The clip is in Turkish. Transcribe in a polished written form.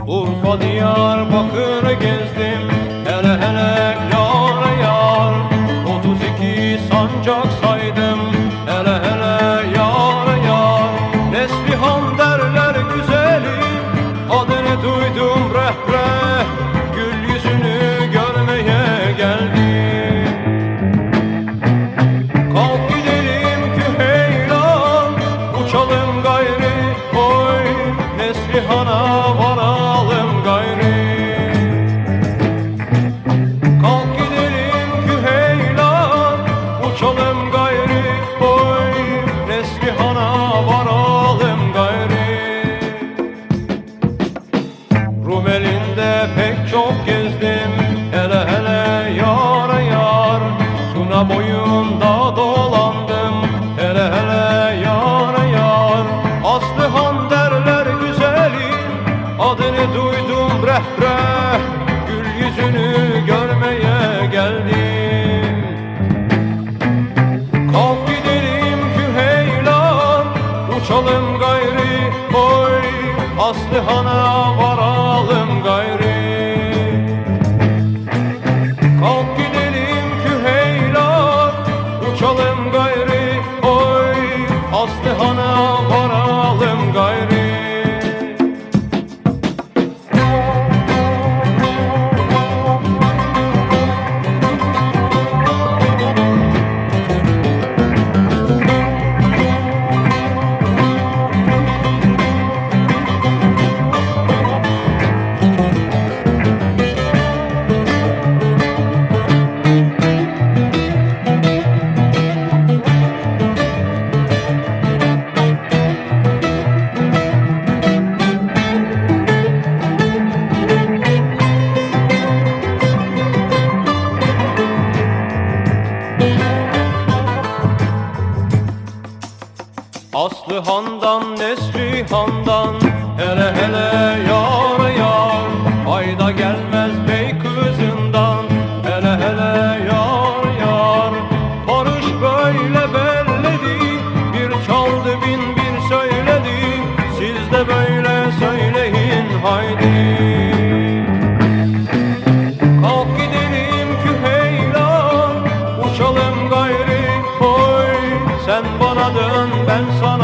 Urfa, Diyarbakır gezdim, hele hele yar yar. 32 sancak saydım, hele hele yar yar. Neslihan derler güzeli, adını duydum reh reh. Gül yüzünü görmeye geldim. Kalk gidelim Küheylan, uçalım gayri oy. Neslihan'a varalım gayri. Kalk gidelim Küheylan, uçalım gayri oy. Neslihan'a varalım gayri. Rumelinde pek çok gezdim, hele hele yar yar. Tuna boyunda dolandım, hele hele yar yar. Aslıhan derler güzelim, adını duydum reh reh. Gül yüzünü görmeye geldim. Kalk gidelim Küheylan, uçalım gayri oy. Aslıhan'a varalım gayri. Kalk gidelim Küheylan, uçalım gayri oy. Aslıhan'a varalım gayri. Aslıhan'dan, Neslihan'dan, hele hele yar yar. Fayda gelmez bey kızından, hele hele yar yar. Barış böyle belledi, bir çaldı bin bir söyledi. Siz de böyle söyleyin haydi. Kalk gidelim Küheylan, uçalım gayri oy. Sen bana dön, ben sana